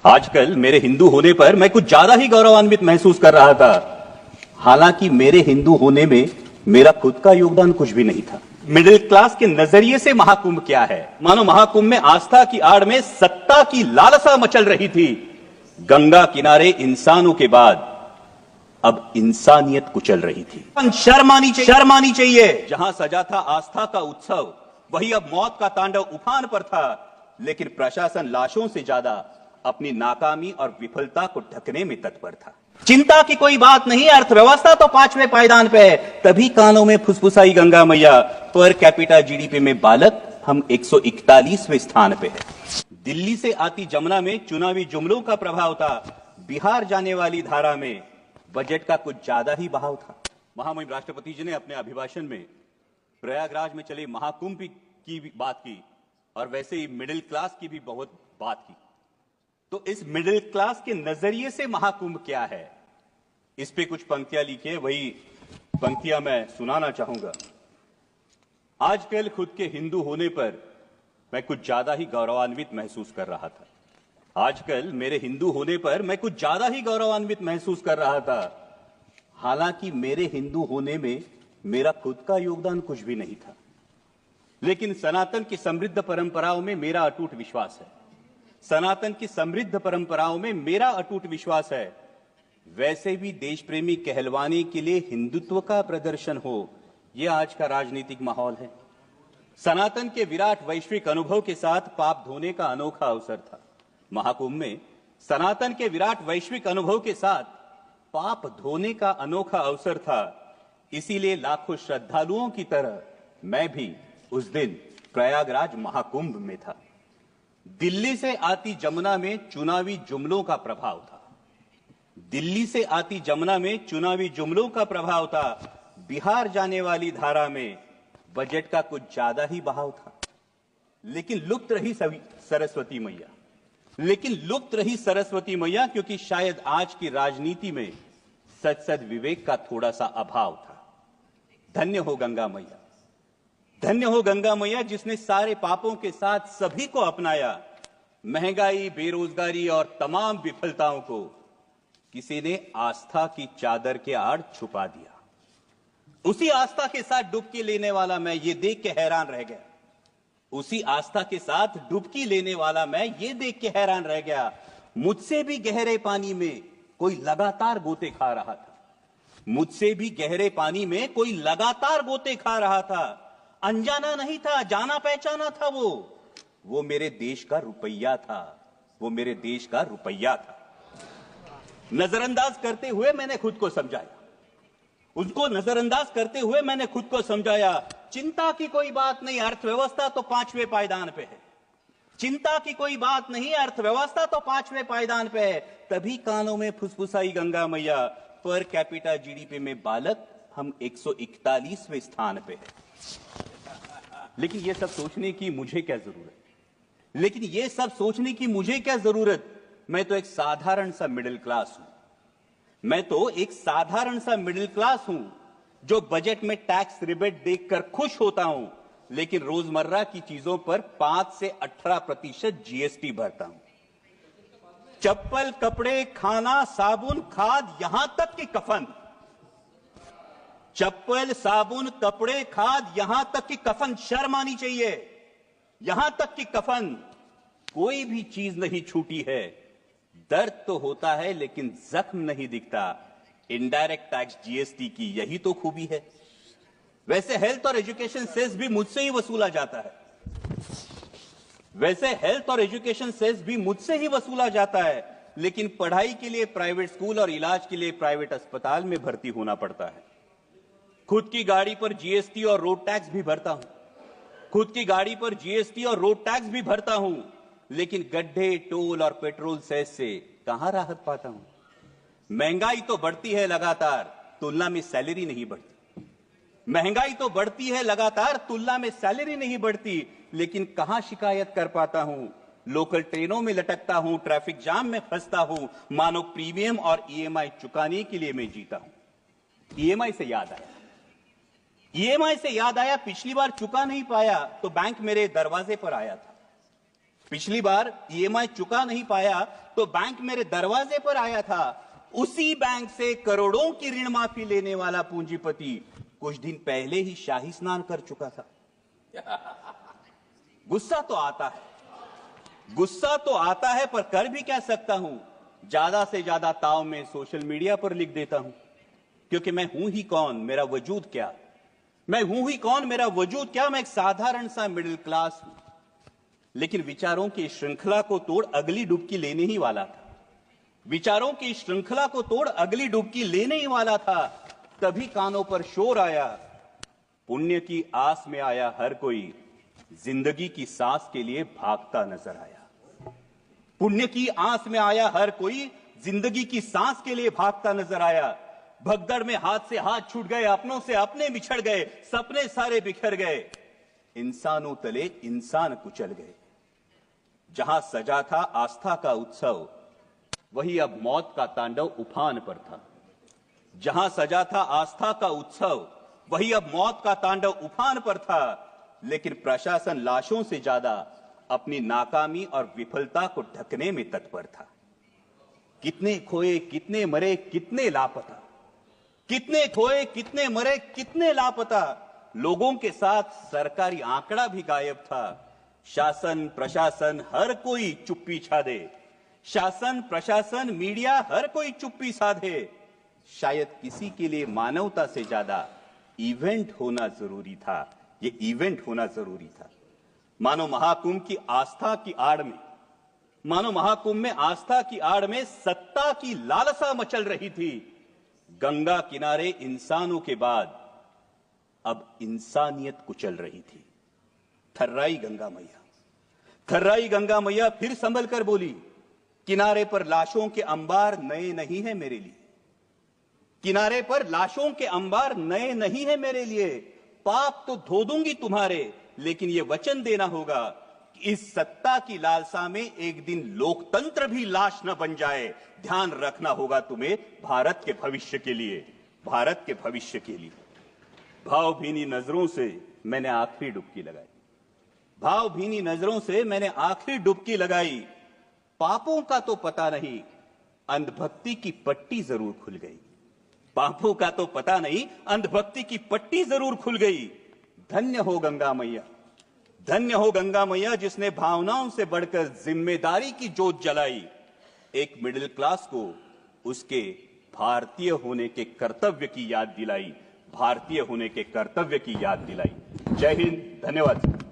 आजकल मेरे हिंदू होने पर मैं कुछ ज्यादा ही गौरवान्वित महसूस कर रहा था। हालांकि मेरे हिंदू होने में मेरा खुद का योगदान कुछ भी नहीं था। मिडिल क्लास के नजरिए से महाकुंभ क्या है? मानो महाकुंभ में आस्था की आड़ में सत्ता की लालसा मचल रही थी। गंगा किनारे इंसानों के बाद अब इंसानियत कुचल रही थी। शर्म आनी चाहिए। जहां सजा था आस्था का उत्सव, वही अब मौत का तांडव उफान पर था। लेकिन प्रशासन लाशों से ज्यादा अपनी नाकामी और विफलता को ढकने में तत्पर था। चिंता की कोई बात नहीं, अर्थव्यवस्था तो 5वें पायदान पे है। तभी कानों में फुसफुसाई गंगा मैया, पर कैपिटा जीडीपी में बालक हम 141वें स्थान पे है। दिल्ली से आती जमुना में चुनावी जुमलों का प्रभाव था। बिहार जाने वाली धारा में बजट का कुछ ज्यादा ही बहाव था। महामहिम राष्ट्रपति जी ने अपने अभिभाषण में प्रयागराज में चले महाकुंभ की भी बात की और वैसे ही मिडिल क्लास की भी बहुत बात की। तो इस मिडिल क्लास के नजरिए से महाकुंभ क्या है, इस पे कुछ पंक्तियां लिखी है, वही पंक्तियां मैं सुनाना चाहूंगा। आजकल खुद के हिंदू होने पर मैं कुछ ज्यादा ही गौरवान्वित महसूस कर रहा था। आजकल मेरे हिंदू होने पर मैं कुछ ज्यादा ही गौरवान्वित महसूस कर रहा था। हालांकि मेरे हिंदू होने में मेरा खुद का योगदान कुछ भी नहीं था। लेकिन सनातन की समृद्ध परंपराओं में मेरा अटूट विश्वास है। सनातन की समृद्ध परंपराओं में मेरा अटूट विश्वास है। वैसे भी देश प्रेमी कहलवाने के लिए हिंदुत्व का प्रदर्शन हो, यह आज का राजनीतिक माहौल है। सनातन के विराट वैश्विक अनुभव के साथ पाप धोने का अनोखा अवसर था। महाकुंभ में सनातन के विराट वैश्विक अनुभव के साथ पाप धोने का अनोखा अवसर था। इसीलिए लाखों श्रद्धालुओं की तरह मैं भी उस दिन प्रयागराज महाकुंभ में था। दिल्ली से आती जमुना में चुनावी जुमलों का प्रभाव था। दिल्ली से आती जमुना में चुनावी जुमलों का प्रभाव था। बिहार जाने वाली धारा में बजट का कुछ ज्यादा ही बहाव था। लेकिन लुप्त रही सरस्वती मैया, क्योंकि शायद आज की राजनीति में सच विवेक का थोड़ा सा अभाव था। धन्य हो गंगा मैया, धन्य हो गंगा मैया, जिसने सारे पापों के साथ सभी को अपनाया। महंगाई, बेरोजगारी और तमाम विफलताओं को किसी ने आस्था की चादर के आड़ छुपा दिया। उसी आस्था के साथ डुबकी लेने वाला मैं ये देख के हैरान रह गया। उसी आस्था के साथ डुबकी लेने वाला मैं ये देख के हैरान रह गया। मुझसे भी गहरे पानी में कोई लगातार गोते खा रहा था। मुझसे भी गहरे पानी में कोई लगातार गोते खा रहा था। अनजाना नहीं था, जाना पहचाना था। वो मेरे देश का रुपया था। वो मेरे देश का रुपया था। नजरअंदाज करते हुए मैंने खुद को समझाया। उसको नजरअंदाज करते हुए मैंने खुद को समझाया। चिंता की कोई बात नहीं, अर्थव्यवस्था तो 5वें पायदान पे है। चिंता की कोई बात नहीं, अर्थव्यवस्था तो 5वें पायदान पे है। तभी कानों में फुसफुसाई गंगा मैया, पर कैपिटा जीडीपी में बालक हम 141वें स्थान पे है। लेकिन ये सब सोचने की मुझे क्या जरूरत? मैं तो एक साधारण सा मिडिल क्लास हूं। जो बजट में टैक्स रिबेट देखकर खुश होता हूं, लेकिन रोजमर्रा की चीजों पर 5 से 18% जीएसटी भरता हूं। चप्पल, कपड़े, खाना, साबुन, खाद, यहां तक कि कफन। चप्पल, साबुन, कपड़े, खाद, यहां तक कि कफन। शर्म आनी चाहिए। यहां तक कि कफन, कोई भी चीज नहीं छूटी है। दर्द तो होता है लेकिन जख्म नहीं दिखता। इनडायरेक्ट टैक्स जीएसटी की यही तो खूबी है। वैसे हेल्थ और एजुकेशन सेस भी मुझसे ही वसूला जाता है। लेकिन पढ़ाई के लिए प्राइवेट स्कूल और इलाज के लिए प्राइवेट अस्पताल में भर्ती होना पड़ता है। खुद की गाड़ी पर जीएसटी और रोड टैक्स भी भरता हूं। लेकिन गड्ढे, टोल और पेट्रोल सेस से कहां राहत पाता हूं। महंगाई तो बढ़ती है लगातार, तुलना में सैलरी नहीं बढ़ती। लेकिन कहां शिकायत कर पाता हूं। लोकल ट्रेनों में लटकता हूं, ट्रैफिक जाम में फंसता हूं। मानो प्रीमियम और ईएमआई चुकाने के लिए मैं जीता हूं। ईएमआई से याद आया, पिछली बार चुका नहीं पाया तो बैंक मेरे दरवाजे पर आया था। पिछली बार ईएमआई चुका नहीं पाया तो बैंक मेरे दरवाजे पर आया था। उसी बैंक से करोड़ों की ऋण माफी लेने वाला पूंजीपति कुछ दिन पहले ही शाही स्नान कर चुका था। गुस्सा तो आता है, गुस्सा तो आता है, पर कर भी क्या सकता हूं। ज्यादा से ज्यादा ताव में सोशल मीडिया पर लिख देता हूं, क्योंकि मैं हूं ही कौन, मेरा वजूद क्या। मैं हूं ही कौन, मेरा वजूद क्या। मैं एक साधारण सा मिडिल क्लास हूं, लेकिन विचारों की श्रृंखला को तोड़ अगली डुबकी लेने ही वाला था। विचारों की श्रृंखला को तोड़ अगली डुबकी लेने ही वाला था। तभी कानों पर शोर आया, पुण्य की आस में आया हर कोई, जिंदगी की सांस के लिए भागता नजर आया। पुण्य की आस में आया हर कोई, जिंदगी की सांस के लिए भागता नजर आया। भगदड़ में हाथ से हाथ छूट गए, अपनों से अपने बिछड़ गए, सपने सारे बिखर गए, इंसानों तले इंसान कुचल गए। जहां सजा था आस्था का उत्सव, वही अब मौत का तांडव उफान पर था। जहां सजा था आस्था का उत्सव, वही अब मौत का तांडव उफान पर था। लेकिन प्रशासन लाशों से ज्यादा अपनी नाकामी और विफलता को ढकने में तत्पर था। कितने खोए, कितने मरे, कितने लापता, कितने खोए, कितने मरे, कितने लापता। लोगों के साथ सरकारी आंकड़ा भी गायब था। शासन प्रशासन हर कोई चुप्पी छादे, शासन प्रशासन मीडिया हर कोई चुप्पी साधे। शायद किसी के लिए मानवता से ज्यादा इवेंट होना जरूरी था। ये इवेंट होना जरूरी था। मानो महाकुंभ की आस्था की आड़ में, मानो महाकुंभ में आस्था की आड़ में सत्ता की लालसा मचल रही थी। गंगा किनारे इंसानों के बाद अब इंसानियत कुचल रही थी। थर्राई गंगा मैया, थर्राई गंगा मैया फिर संभल कर बोली, किनारे पर लाशों के अंबार नए नहीं है मेरे लिए। किनारे पर लाशों के अंबार नए नहीं है मेरे लिए। पाप तो धो दूंगी तुम्हारे, लेकिन यह वचन देना होगा कि इस सत्ता की लालसा में एक दिन लोकतंत्र भी लाश न बन जाए। ध्यान रखना होगा तुम्हें भारत के भविष्य के लिए, भारत के भविष्य के लिए। भावभीनी नजरों से मैंने आखिरी डुबकी लगाई, भावभीनी नजरों से मैंने आखिरी डुबकी लगाई। पापों का तो पता नहीं, अंधभक्ति की पट्टी जरूर खुल गई। पापों का तो पता नहीं, अंधभक्ति की पट्टी जरूर खुल गई। धन्य हो गंगा मैया, धन्य हो गंगा मैया, जिसने भावनाओं से बढ़कर जिम्मेदारी की जोत जलाई। एक मिडिल क्लास को उसके भारतीय होने के कर्तव्य की याद दिलाई, भारतीय होने के कर्तव्य की याद दिलाई। जय हिंद, धन्यवाद।